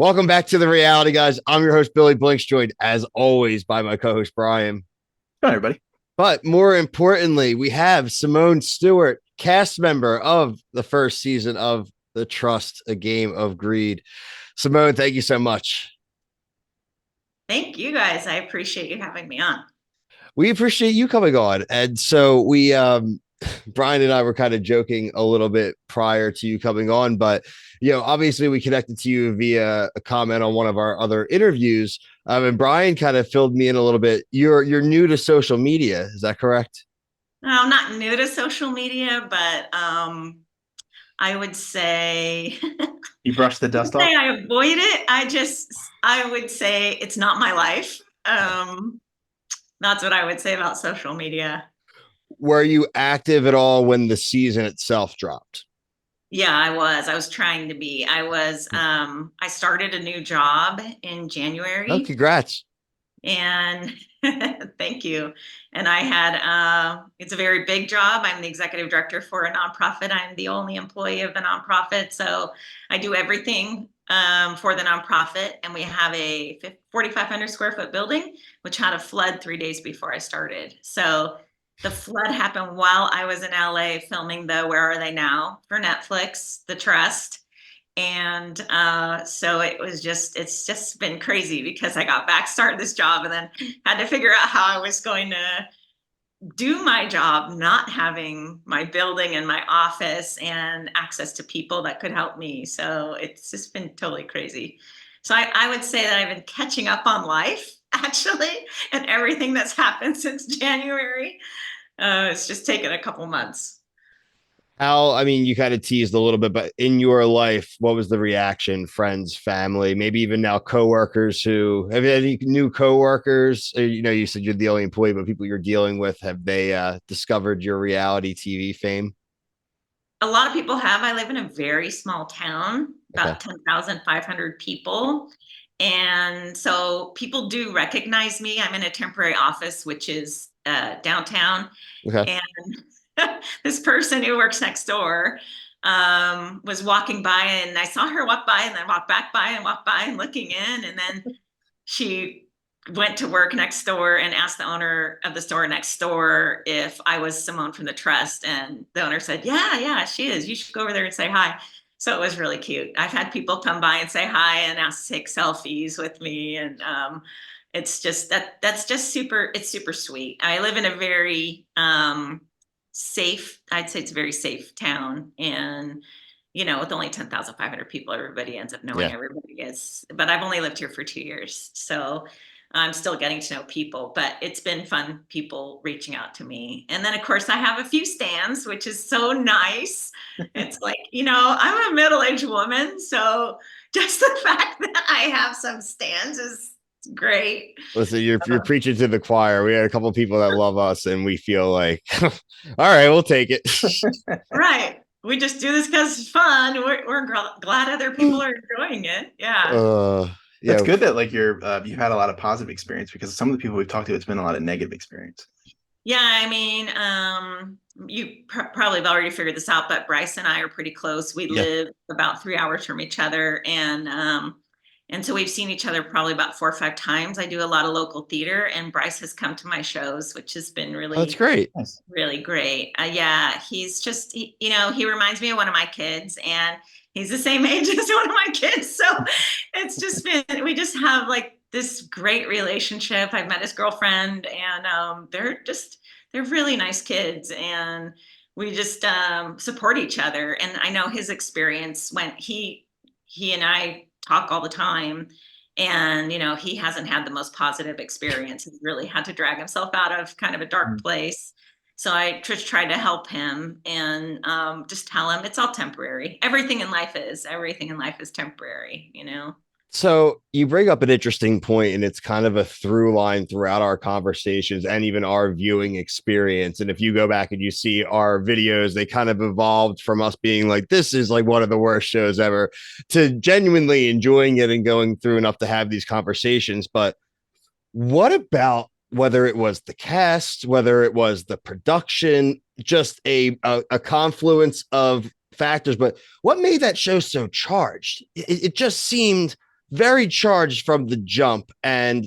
Welcome back to the reality, guys. I'm your host, Billy Blinks, joined as always by my co-host, Brian. Hi, everybody. But more importantly, we have Simone Stewart, cast member of the first season of The Trust, A Game of Greed. Simone, thank you so much. Thank you guys. I appreciate you having me on. We appreciate you coming on. And so Brian and I were kind of joking a little bit prior to you coming on, but obviously we connected to you via a comment on one of our other interviews. And Brian kind of filled me in a little bit. You're new to social media, is that correct? I'm not new to social media, but I would say You brushed the dust off? I avoid it. I would say it's not my life. That's what I would say about social media. Were you active at all when the season itself dropped? Yeah, I was. I was trying to be. I started a new job in Oh, January. congrats. And thank you. And it's a very big job. I'm the executive director for a nonprofit. I'm the only employee of the nonprofit. So I do everything for the nonprofit. And we have a 4,500 square foot building, which had a flood 3 days before I started. So the flood happened while I was in LA filming the Where Are They Now for Netflix, The Trust. And so it's just been crazy because I got back, started this job, and then had to figure out how I was going to do my job, not having my building and my office and access to people that could help me. So it's just been totally crazy. So I would say that I've been catching up on life, actually, and everything that's happened since January. It's just taken a couple months. You kind of teased a little bit, but in your life, what was the reaction? Friends, family, maybe even now coworkers who have you had any new coworkers? You said you're the only employee, but people you're dealing with, have they discovered your reality TV fame? A lot of people have. I live in a very small town, Okay. about 10,500 people. And so people do recognize me. I'm in a temporary office, which is downtown. Okay. And this person who works next door was walking by, and I saw her walk by and then walk back by and walk by and looking in. And then she went to work next door and asked the owner of the store next door if I was Simone from the Trust. And the owner said, yeah, she is. You should go over there and say hi. So it was really cute. I've had people come by and say hi and ask to take selfies with me. And it's just that's just it's super sweet. I live in a very safe, I'd say it's a very safe town. And with only 10,500 people, everybody ends up knowing Yeah. everybody is. But I've only lived here for 2 years. So I'm still getting to know people, but it's been fun, people reaching out to me. And then, of course, I have a few stands, which is so nice. It's like, I'm a middle-aged woman. So just the fact that I have some stands is great. Listen, you're preaching to the choir. We had a couple of people that love us, and we feel like, all right, we'll take it. Right. We just do this because it's fun. We're glad other people are enjoying it. Yeah. That's Yeah. good that you've had a lot of positive experience because some of the people we've talked to, it's been a lot of negative experience. Yeah, I mean, you probably have already figured this out, but Bryce and I are pretty close. We Yeah. live about 3 hours from each other, and so we've seen each other probably about 4 or 5 times. I do a lot of local theater, and Bryce has come to my shows, which has been Oh, that's really, great. Nice. really great. Yeah, he's just, he reminds me of one of my kids, and he's the same age as one of my kids. So it's just been, we just have like this great relationship. I've met his girlfriend, and they're really nice kids, and we just support each other. And I know his experience when he and I talk all the time, and he hasn't had the most positive experience. He's really had to drag himself out of kind of a dark place. So I just tried to help him and just tell him it's all temporary. Everything in life is temporary. So you bring up an interesting point, and it's kind of a through line throughout our conversations and even our viewing experience. And if you go back and you see our videos, they kind of evolved from us being like, this is like one of the worst shows ever, to genuinely enjoying it and going through enough to have these conversations. But what about whether it was the cast, whether it was the production, just a confluence of factors, but what made that show so charged? It just seemed very charged from the jump. And,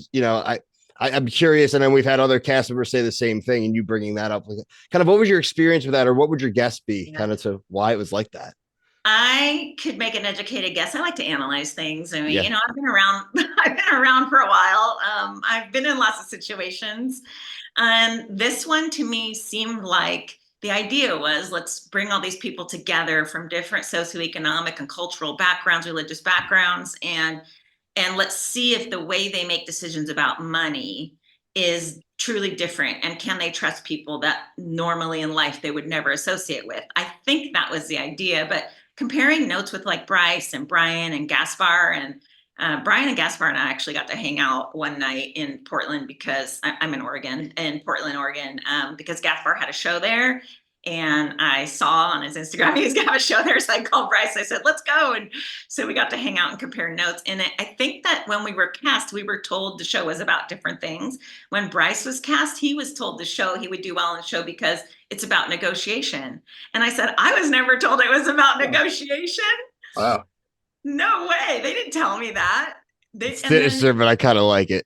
I'm curious, and then we've had other cast members say the same thing, and you bringing that up, kind of what was your experience with that, or what would your guess be, Yeah. kind of to why it was like that? I could make an educated guess. I like to analyze things. I mean, Yeah. I've been around, I've been around for a while. I've been in lots of situations. And this one to me seemed like the idea was, let's bring all these people together from different socioeconomic and cultural backgrounds, religious backgrounds, and let's see if the way they make decisions about money is truly different, and can they trust people that normally in life they would never associate with. I think that was the idea. But comparing notes with like Bryce and Brian and Gaspar, and Brian and Gaspar and I actually got to hang out one night in Portland, because I'm in Oregon, in Portland, Oregon, because Gaspar had a show there. And I saw on his Instagram he was going to have a show there. So I called Bryce. I said, let's go. And so we got to hang out and compare notes. And I think that when we were cast, we were told the show was about different things. When Bryce was cast, he was told the show, he would do well in the show because it's about negotiation. And I said, I was never told it was about negotiation. Wow. No way. They didn't tell me that. It's sinister, but I kind of like it.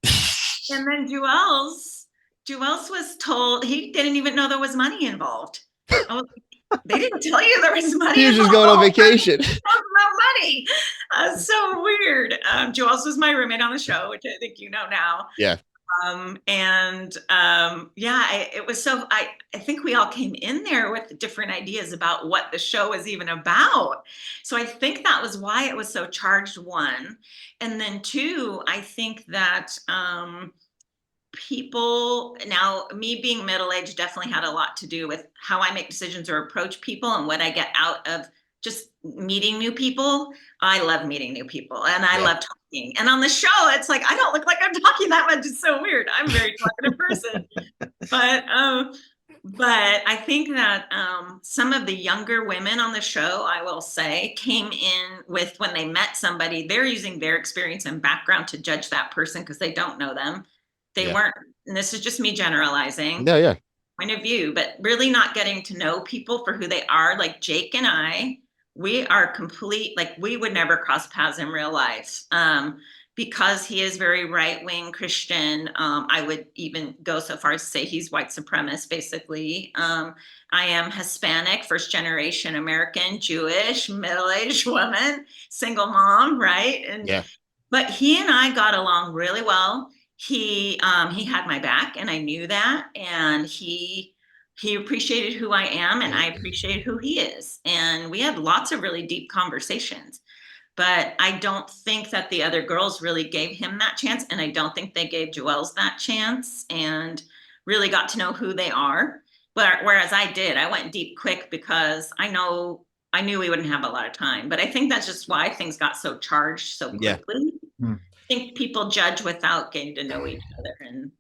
And then Juelz was told, he didn't even know there was money involved. I was like, they didn't tell you there was money. He was just going on vacation. Talking about money. So weird. Juelz was my roommate on the show, which I think you know now. Yeah. It was so, I think we all came in there with different ideas about what the show was even about. So I think that was why it was so charged, one. And then two, I think that people, now me being middle-aged definitely had a lot to do with how I make decisions or approach people and what I get out of just meeting new people. I love meeting new people, and I love talking. And on the show, it's like, I don't look like I'm talking that much. It's so weird. I'm a very talkative person. But I think that some of the younger women on the show, I will say, came in with, when they met somebody, they're using their experience and background to judge that person because they don't know them. They weren't, and this is just me generalizing. Yeah. Point of view, but really not getting to know people for who they are. Like Jake and I, we are complete, like we would never cross paths in real life. Because he is very right-wing Christian. I would even go so far as to say he's white supremacist, basically. I am Hispanic, first generation American, Jewish, middle-aged woman, single mom, right? But he and I got along really well. He had my back, and I knew that, and he appreciated who I am, and I appreciated who he is. And we had lots of really deep conversations. But I don't think that the other girls really gave him that chance. And I don't think they gave Juelz that chance and really got to know who they are. But whereas I did, I went deep quick because I knew we wouldn't have a lot of time. But I think that's just why things got so charged so quickly. I think people judge without getting to know each other. And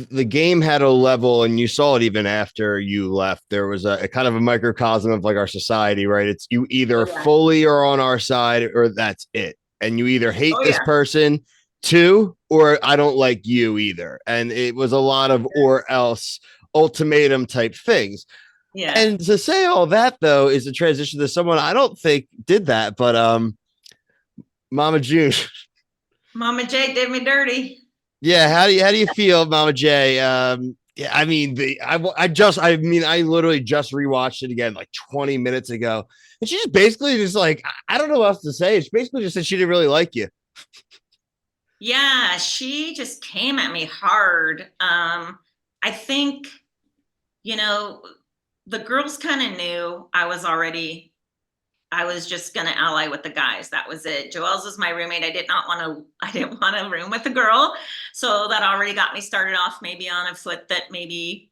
the game had a level, and you saw it even after you left. There was a kind of a microcosm of like our society, right? It's you either fully are on our side or that's it. And you either hate this person too, or I don't like you either. And it was a lot of or else ultimatum type things. Yeah. And to say all that though is a transition to someone I don't think did that, but Mama June. Mama J did me dirty. Yeah, how do you feel, Mama J? I mean, I literally just rewatched it again like 20 minutes ago, and she just basically just like, I don't know what else to say. She basically just said she didn't really like you. Yeah, she just came at me hard. I think, the girls kind of knew I was just going to ally with the guys. That was it. Juelz was my roommate. I didn't want to room with a girl. So that already got me started off maybe on a foot that maybe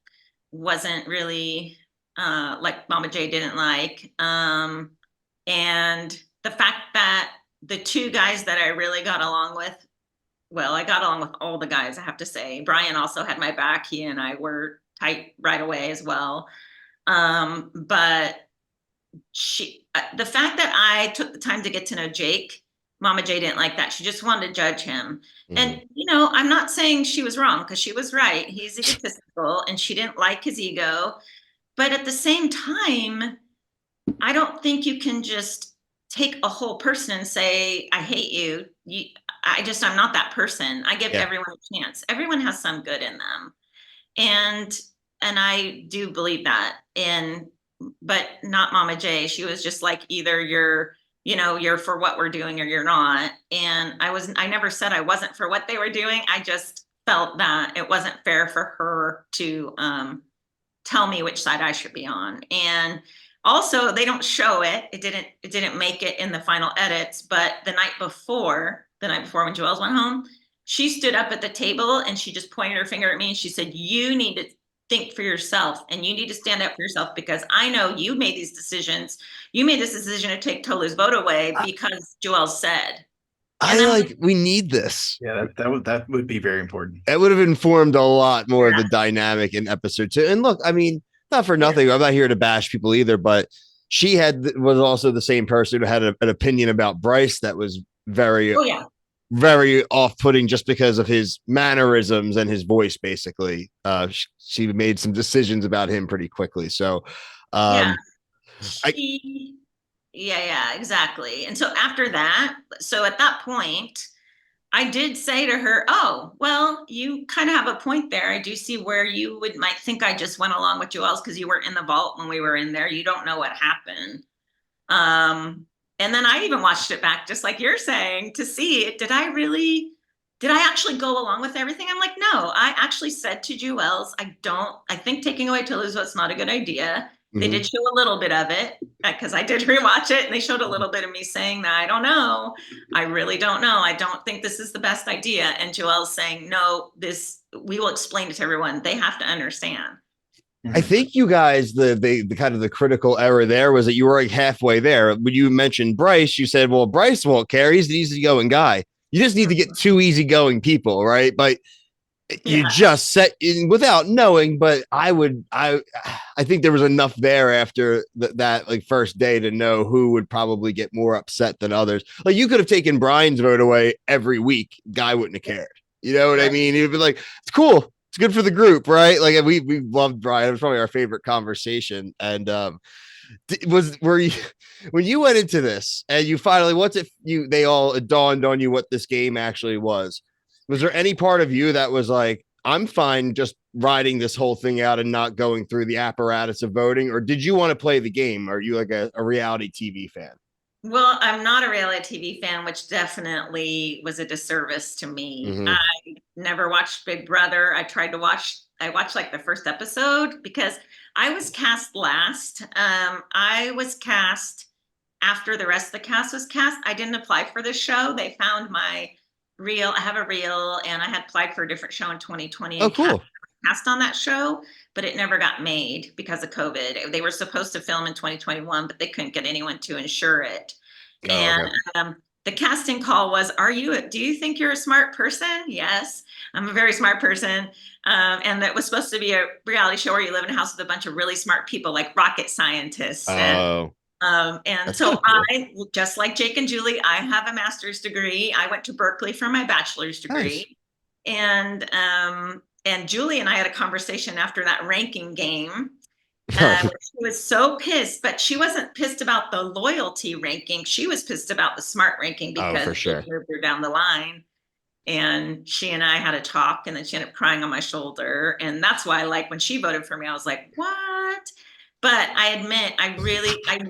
wasn't really like Mama J didn't like. And the fact that the two guys that I really got along with, well, I got along with all the guys, I have to say. Brian also had my back. He and I were tight right away as well. But the fact that I took the time to get to know Jake, Mama J didn't like that. She just wanted to judge him. And, I'm not saying she was wrong, because she was right. He's egotistical, and she didn't like his ego. But at the same time, I don't think you can just take a whole person and say, I hate you. I'm not that person. I give Yeah. everyone a chance. Everyone has some good in them. And I do believe that. But not Mama J. She was just like, either you're for what we're doing or you're not. And I never said I wasn't for what they were doing. I just felt that it wasn't fair for her to tell me which side I should be on. And also they don't show it. It didn't make it in the final edits, but the night before when Joelle went home, she stood up at the table and she just pointed her finger at me and she said, you need to think for yourself and you need to stand up for yourself because I know you made these decisions. You made this decision to take Tolu's vote away because Joelle said. And I'm like, we need this. Yeah, that would be very important. It would have informed a lot more of the dynamic in episode 2. And look, I mean, not for nothing. I'm not here to bash people either, but she was also the same person who had an opinion about Bryce that was very, very off-putting just because of his mannerisms and his voice. Basically, she made some decisions about him pretty quickly. So, yeah, exactly. And so after that, so at that point, I did say to her, oh, well, you kind of have a point there. I do see where you might think I just went along with Joelle's because you weren't in the vault when we were in there. You don't know what happened. And then I even watched it back, just like you're saying, to see, did I actually go along with everything? I'm like, no, I actually said to Joelle's, I think taking away Tolu's vote's not a good idea. They did show a little bit of it because I did rewatch it and they showed a little bit of me saying that I don't know. I really don't know. I don't think this is the best idea. And Joelle's saying, no, we will explain it to everyone. They have to understand. I think you guys, the kind of the critical error there was that you were like halfway there. When you mentioned Bryce, you said, well, Bryce won't care. He's an easygoing guy. You just need to get two easygoing people, right? But you just set in without knowing, but I think there was enough there after that like first day to know who would probably get more upset than others. Like you could have taken Brian's vote away every week. Guy wouldn't have cared. You know what I mean? He'd be like, it's cool. It's good for the group, right? Like we loved Brian. It was probably our favorite conversation. And were you when you went into this and you finally they all dawned on you what this game actually was there any part of you that was like, I'm fine just riding this whole thing out and not going through the apparatus of voting? Or did you want to play the game? Are you like a reality TV fan? Well, I'm not a reality TV fan, which definitely was a disservice to me. I never watched Big Brother. I watched like the first episode because I was cast last. I was cast after the rest of the cast was cast. I didn't apply for this show. They found my reel. I have a reel and I had applied for a different show in 2020. Oh, cool. Cast on that show, but it never got made because of COVID. They were supposed to film in 2021, but they couldn't get anyone to insure it. The casting call was, do you think you're a smart person? Yes, I'm a very smart person. And that was supposed to be a reality show where you live in a house with a bunch of really smart people like rocket scientists. And so cool. I, just like Jake and Julie, I have a master's degree. I went to Berkeley for my bachelor's degree. Nice. And Julie and I had a conversation after that ranking game. She was so pissed, but she wasn't pissed about the loyalty ranking. She was pissed about the smart ranking because she moved her down the line. And she and I had a talk, and then she ended up crying on my shoulder. And that's why, like, when she voted for me, I was like, what? But I admit, I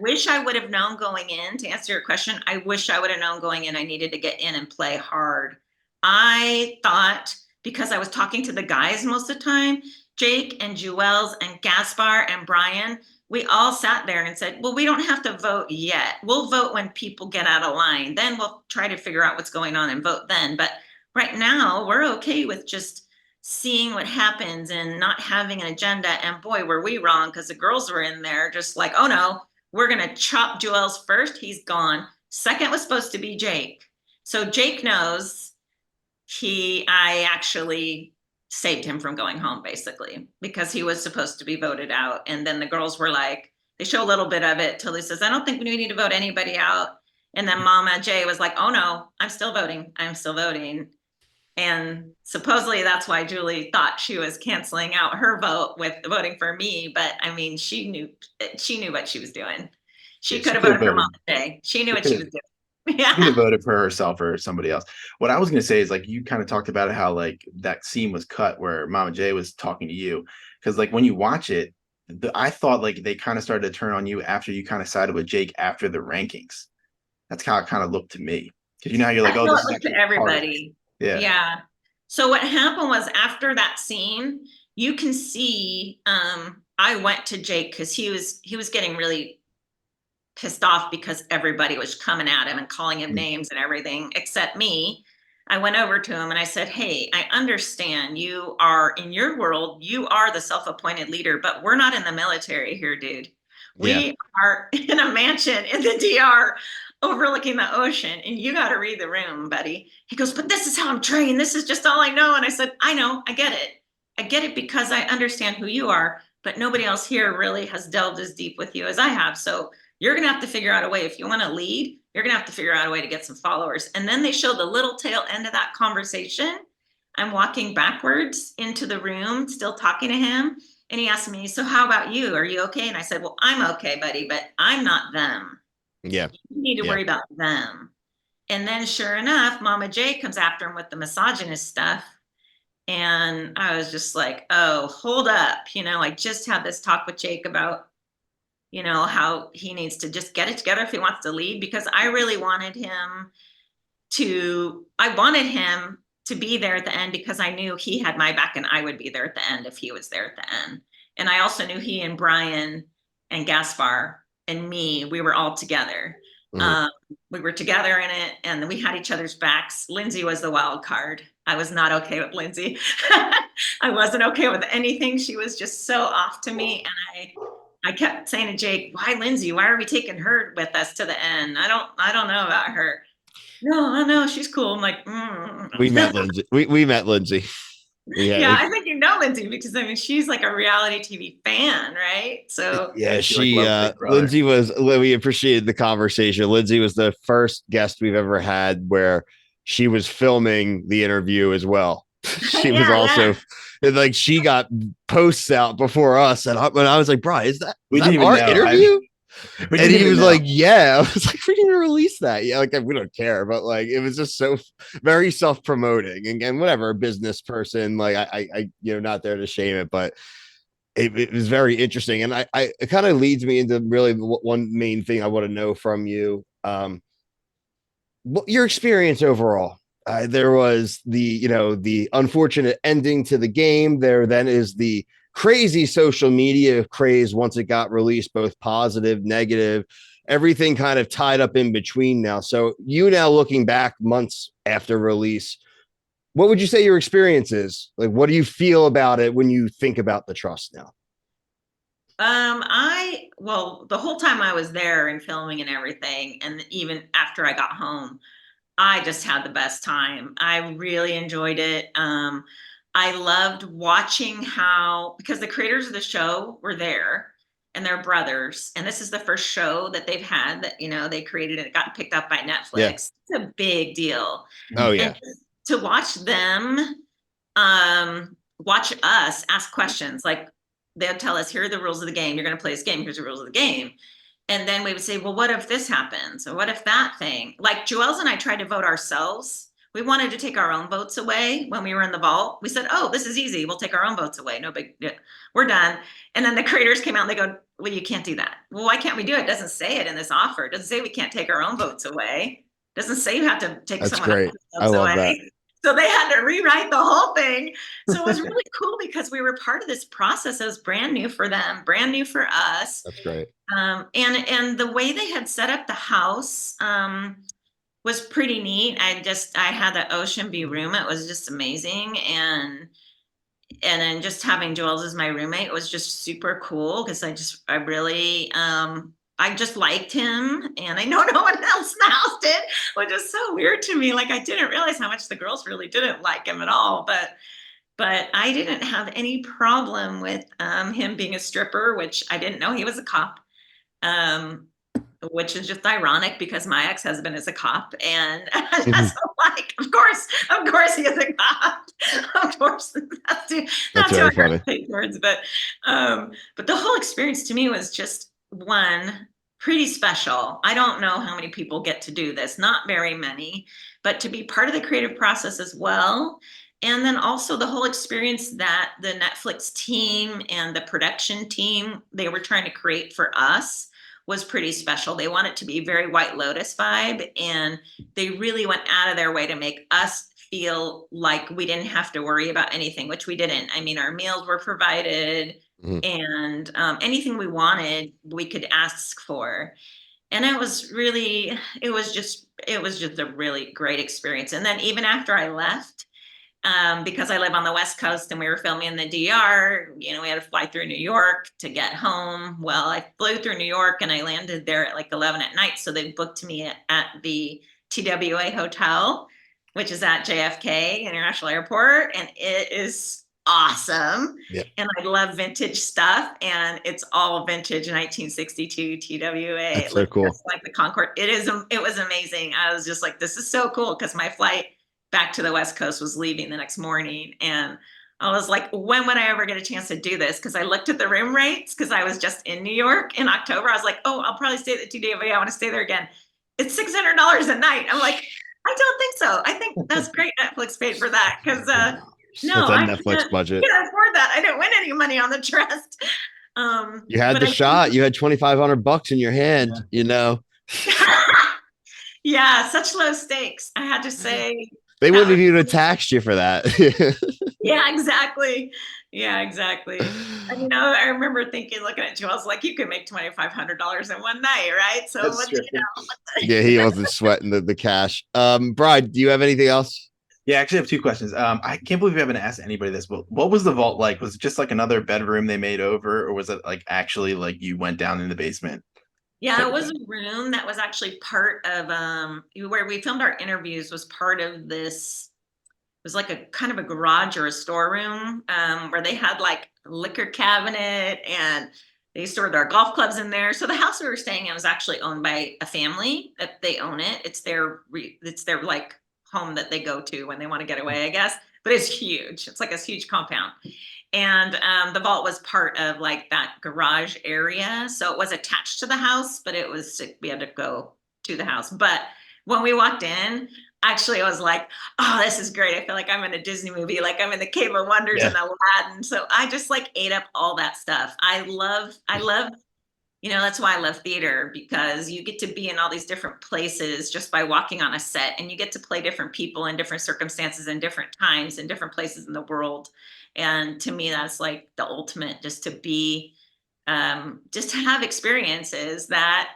wish I would have known going in, to answer your question, I wish I would have known going in I needed to get in and play hard. I thought, because I was talking to the guys most of the time, Jake and Joelle's and Gaspar and Brian, we all sat there and said, well, we don't have to vote yet. We'll vote when people get out of line. Then we'll try to figure out what's going on and vote then. But right now, we're okay with just seeing what happens and not having an agenda. And boy, were we wrong, because the girls were in there just like, oh no, we're going to chop Joelle's first. He's gone. Second was supposed to be Jake. So Jake knows I actually saved him from going home, basically, because he was supposed to be voted out. And then the girls were like, they show a little bit of it till he says, I don't think we need to vote anybody out. And then Mama Jay was like, oh no, I'm still voting. And supposedly that's why Julie thought she was canceling out her vote with voting for me. But I mean, she knew what she was doing. She Yeah, could she have could have voted for voted. Mama J. She knew She what could she have. was doing. She could Yeah. have voted for herself or somebody else. What I was gonna say is like you kind of talked about how like that scene was cut where Mama J was talking to you because like when you watch it, I thought like they kind of started to turn on you after you kind of sided with Jake after the rankings. That's how it kind of looked to me because you know how you're like, That's oh, how this it is looked to actually part of it. everybody. Yeah. Yeah. So what happened was after that scene, you can see I went to Jake because he was getting really pissed off because everybody was coming at him and calling him Mm. names and everything except me. I went over to him and I said, "Hey, I understand you are in your world, you are the self-appointed leader, but we're not in the military here, dude. Yeah. We are in a mansion in the DR overlooking the ocean, and you got to read the room, buddy." He goes, "But this is how I'm trained. This is just all I know." And I said, "I know, I get it. I get it because I understand who you are, but nobody else here really has delved as deep with you as I have. So you're going to have to figure out a way. If you want to lead, you're going to have to figure out a way to get some followers." And then they showed the little tail end of that conversation. I'm walking backwards into the room, still talking to him. And he asked me, "So how about you? Are you okay?" And I said, "Well, I'm okay, buddy, but I'm not them. Yeah. You need to Yeah. worry about them." And then sure enough, Mama J comes after him with the misogynist stuff. And I was just like, "Oh, hold up. I just had this talk with Jake about how he needs to just get it together if he wants to lead," because I wanted him to be there at the end because I knew he had my back and I would be there at the end if he was there at the end. And I also knew he and Brian and Gaspar and me, we were all together. Mhm. Um, we were together in it and we had each other's backs. Lindsay was the wild card. I was not okay with Lindsay. I wasn't okay with anything. She was just so off to me. And I kept saying to Jake, "Why Lindsay? Why are we taking her with us to the end? I don't know about her." "No, I know she's cool." I'm like, We met Lindsay. We met Lindsay. Yeah, Yeah. I think Lindsay because I mean she's like a reality TV fan, right? So Yeah, She like loves Big Brother. Lindsay we appreciated the conversation. Lindsay was the first guest we've ever had where she was filming the interview as well. She was yeah, also like she got posts out before us, and I was like, "Bro, is We that didn't even our know. interview?" We And didn't he even was know. like, "Yeah." I was like, "We didn't even release that." Yeah, like we don't care, but like it was just so very self promoting. And whatever, a business person, like I not there to shame it, but it was very interesting. And it kind of leads me into really one main thing I want to know from you. What your experience overall. There was the unfortunate ending to the game. There then is the crazy social media craze once it got released, both positive, negative, everything kind of tied up in between now. So you now looking back months after release, what would you say your experience is? Like, what do you feel about it when you think about the trust now? the whole time I was there and filming and everything, and even after I got home, I just had the best time. I really enjoyed it. I loved watching how, because the creators of the show were there and they're brothers. And this is the first show that they've had that, they created and it got picked up by Yeah. Netflix. It's a big deal. Oh And yeah. to watch them, watch us ask questions, like they'll tell us, "Here are the rules of the game. You're going to play this game. Here's the rules of the game." And then we would say, "Well, what if this happens? Or what if that thing?" Like Joel's and I tried to vote ourselves. We wanted to take our own votes away when we were in the vault. We said, "Oh, this is easy. We'll take our own votes away. No big deal. We're done." And then the creators came out and they go, "Well, you can't do that." "Well, why can't we do it? It doesn't say it in this offer. It doesn't say we can't take our own votes away. It doesn't say you have to take That's someone great. else's I votes love that. away." So they had to rewrite the whole thing. So it was really cool because we were part of this process. It was brand new for them, brand new for us. That's great. And the way they had set up the house was pretty neat. I had the ocean view room. It was just amazing. And then just having Jules as my roommate was just super cool because I just liked him, and I know no one else in the house did, which is so weird to me. Like I didn't realize how much the girls really didn't like him at all, but I didn't have any problem with him being a stripper, which I didn't know he was a cop. Um, which is just ironic because my ex-husband is a cop, and Mhm. so like, of course he is a cop. Of course, That's that's who I very funny. gravitate towards. But the whole experience to me was just one. pretty special. I don't know how many people get to do this, not very many, but to be part of the creative process as well. And then also the whole experience that the Netflix team and the production team, they were trying to create for us was pretty special. They want it to be very White Lotus vibe, and they really went out of their way to make us feel like we didn't have to worry about anything, which we didn't. I mean, our meals were provided, Mhm. and anything we wanted, we could ask for. And it was just a really great experience. And then even after I left, because I live on the West Coast and we were filming in the DR, you know, we had to fly through New York to get home. Well, I flew through New York and I landed there at like 11 at night. So they booked me at the TWA hotel, which is at JFK International Airport. And it is awesome. Yeah, And I love vintage stuff. And it's all vintage 1962 TWA. that's It so looks cool. just like the Concorde. It was amazing. I was just like, this is so cool, because my flight back to the West Coast was leaving the next morning. And I was like, when would I ever get a chance to do this? Because I looked at the room rates, because I was just in New York in October. I was like, oh, I'll probably stay at the TWA. I want to stay there again. It's $600 a night. I'm like, I don't think so. I think that's great. Netflix paid for that, because no, That's a I Netflix budget. can't afford that. I didn't win any money on the trust. You had But the I shot. You had $2,500 in your hand. You know, yeah, such low stakes. I had to say they that wouldn't was. have even taxed you for that. Yeah, exactly. Yeah, exactly. And I remember thinking, looking at you, I was like, you could make $2,500 in one night, right? So That's what true. Yeah, he wasn't sweating the cash. Bride, do you have anything else? Yeah, I actually have two questions. I can't believe we haven't asked anybody this, but what was the vault like? Was it just like another bedroom they made over, or was it like actually like you went down in the basement Yeah, type it of was thing? a room that was actually part of where we filmed our interviews, was part of this. It was like a kind of a garage or a storeroom, where they had like a liquor cabinet, and they stored their golf clubs in there. So the house we were staying in was actually owned by a family that they own it. It's their like home that they go to when they want to get away, I guess. But it's huge. It's like a huge compound. And the vault was part of like that garage area. So it was attached to the house, but we had to go to the house. But when we walked in, actually, I was like, oh, this is great. I feel like I'm in a Disney movie, like I'm in the Cave of Wonders Yeah. and Aladdin. So I just like ate up all that stuff. I love, that's why I love theater, because you get to be in all these different places just by walking on a set, and you get to play different people in different circumstances and different times and different places in the world. And to me, that's like the ultimate, just to have experiences that,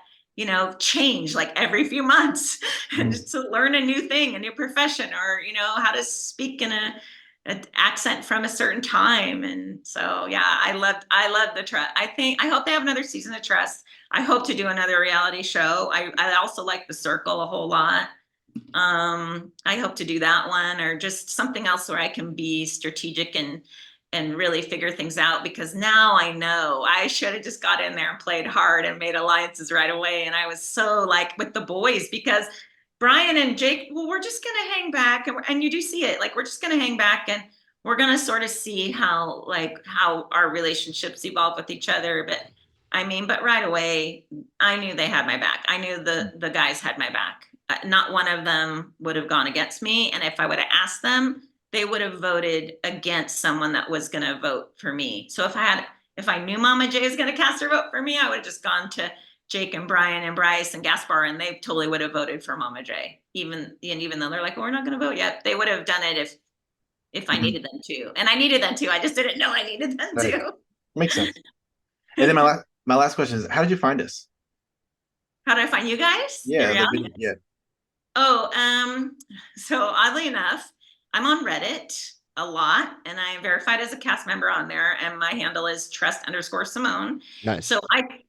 change like every few months, and Mhm. just to learn a new thing, a new profession, or, how to speak in an accent from a certain time. And so, yeah, I love the Trust. I hope they have another season of Trust. I hope to do another reality show. I also like The Circle a whole lot. I hope to do that one, or just something else where I can be strategic and really figure things out, because now I know I should have just got in there and played hard and made alliances right away. And I was so like with the boys, because Brian and Jake, well, we're just going to hang back, and you do see it. Like, we're just going to hang back, and we're going to sort of see how our relationships evolve with each other. But I mean, but right away, I knew they had my back. I knew the guys had my back. Not one of them would have gone against me. And if I would have asked them, they would have voted against someone that was going to vote for me. So if I knew Mama J is going to cast her vote for me, I would have just gone to Jake and Brian and Bryce and Gaspar, and they totally would have voted for Mama J. Even though they're like, well, we're not going to vote yet, they would have done it if I Mhm. needed them to. And I needed them to. I just didn't know I needed them Right. to. Makes sense. And then my last question is, how did you find us? How did I find you guys? The Yeah, the reality. video. Yeah. Oh, so oddly enough, I'm on Reddit a lot, and I am verified as a cast member on there, and my handle is trust_Simone. Nice. So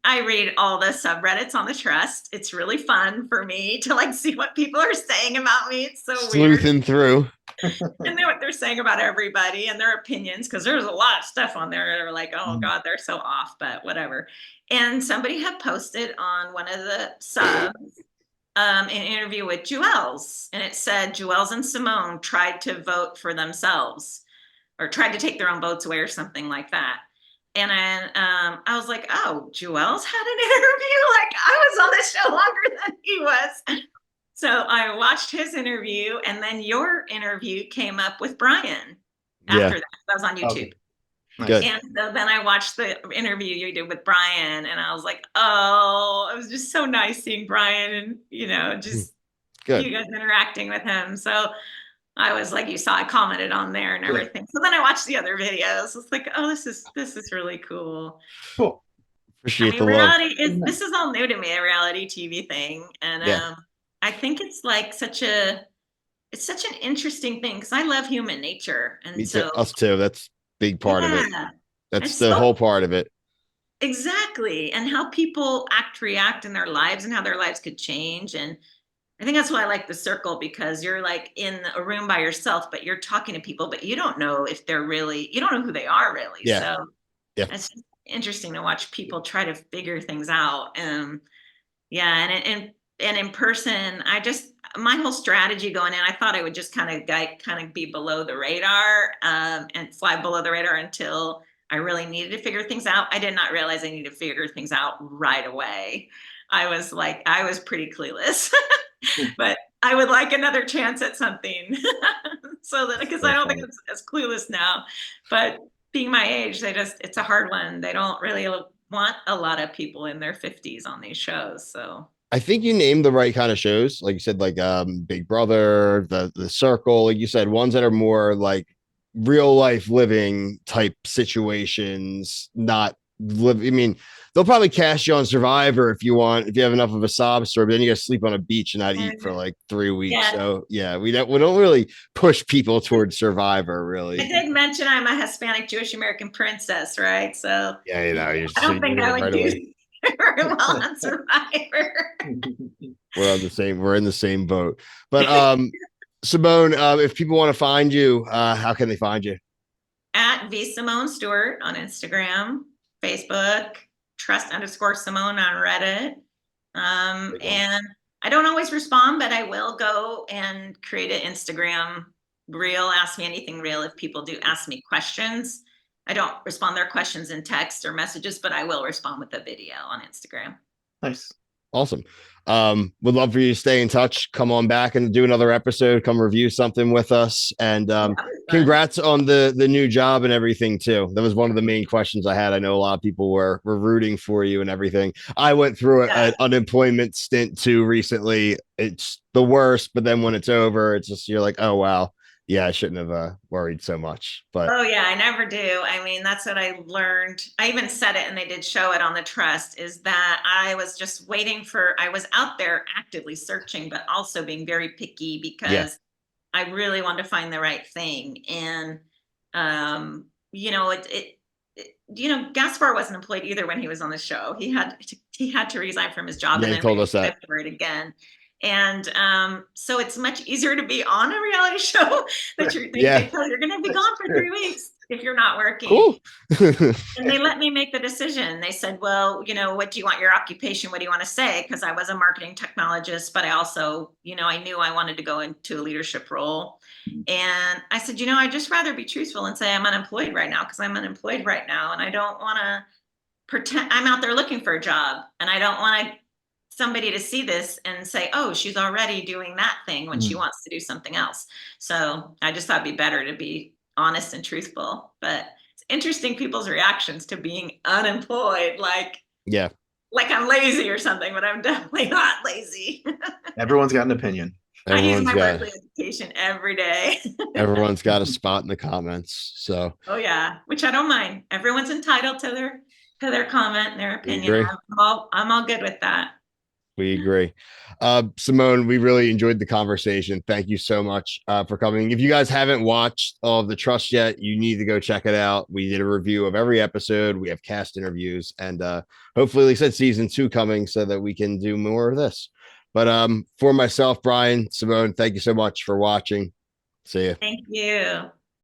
I read all the subreddits on the Trust. It's really fun for me to like see what people are saying about me. It's so weird. Sleuthing through. And then what they're saying about everybody and their opinions, because there's a lot of stuff on there that are like, oh Mhm. God, they're so off, but whatever. And somebody had posted on one of the subs an interview with Jewels, and it said Jewels and Simone tried to vote for themselves, or tried to take their own votes away, or something like that. I was like, oh, Joel's had an interview. Like I was on the show longer than he was. So I watched his interview, and then your interview came up with Brian Yeah. after that. That was on YouTube. Okay. Nice. Good. And so then I watched the interview you did with Brian, and I was like, oh, it was just so nice seeing Brian and, just Good. you guys interacting with him. So I was like, you saw, I commented on there and everything. So then I watched the other videos. It's like, oh, this is really cool. Cool. Appreciate the love. This is all new to me, a reality TV thing. And I think it's like such an interesting thing because I love human nature. And Me too. Us too. That's a big part of it. That's it's the whole part of it. Exactly. And how people react in their lives and how their lives could change. And I think that's why I like The Circle, because you're like in a room by yourself, but you're talking to people, but you don't know if they're really, you don't know who they are really. Yeah. So it's interesting to watch people try to figure things out. And in person, my whole strategy going in, I thought I would just kind of be below the radar and fly below the radar until I really needed to figure things out. I did not realize I needed to figure things out right away. I was pretty clueless, but I would like another chance at something because I don't think it's as clueless now, but being my age, it's a hard one. They don't really want a lot of people in their 50s on these shows. So I think you named the right kind of shows. Like you said, like Big Brother, the Circle, like you said, ones that are more like real life living type situations, not live. I mean, they'll probably cast you on Survivor if you have enough of a sob story, but then you gotta sleep on a beach and not eat for like 3 weeks. Yeah. So yeah, we don't really push people towards Survivor, really. I did mention I'm a Hispanic Jewish American princess, right? So yeah, I don't think I would do very well on Survivor. We're in the same boat. But Simone, if people want to find you, how can they find you? At Simone Stewart on Instagram, Facebook, trust_Simone on Reddit. And I don't always respond, but I will go and create an Instagram reel, ask me anything reel if people do ask me questions. I don't respond their questions in text or messages, but I will respond with a video on Instagram. Nice. Awesome. Would love for you to stay in touch, come on back and do another episode, come review something with us. And congrats on the new job and everything too. That was one of the main questions I had. I know a lot of people were rooting for you and everything. I went through an unemployment stint too recently. It's the worst, but then when it's over, it's just, you're like, oh, wow. Yeah, I shouldn't have worried so much. But oh yeah, I never do. I mean, that's what I learned. I even said it, and they did show it on the Trust, is that I was just I was out there actively searching, but also being very picky because I really wanted to find the right thing. And Gaspar wasn't employed either when he was on the show. He had to resign from his job, and then he told us that for it again. And so it's much easier to be on a reality show that you're going to be gone for 3 weeks if you're not working. Cool. And they let me make the decision. They said, well, what do you want your occupation? What do you want to say? Because I was a marketing technologist, but I also, I knew I wanted to go into a leadership role. And I said, I'd just rather be truthful and say I'm unemployed right now, because I'm unemployed right now. And I don't want to pretend I'm out there looking for a job. And I don't want somebody to see this and say, oh, she's already doing that thing when she wants to do something else. So I just thought it'd be better to be honest and truthful. But it's interesting people's reactions to being unemployed, like I'm lazy or something, but I'm definitely not lazy. Everyone's got an opinion. I use my Berkeley education every day. Everyone's got a spot in the comments. So which I don't mind. Everyone's entitled to their comment and their opinion. I'm all good with that. We agree. Simone, we really enjoyed the conversation. Thank you so much for coming. If you guys haven't watched all of The Trust yet, you need to go check it out. We did a review of every episode. We have cast interviews, and hopefully, like I said, season 2 coming so that we can do more of this. But for myself, Brian, Simone, thank you so much for watching. See you. Thank you.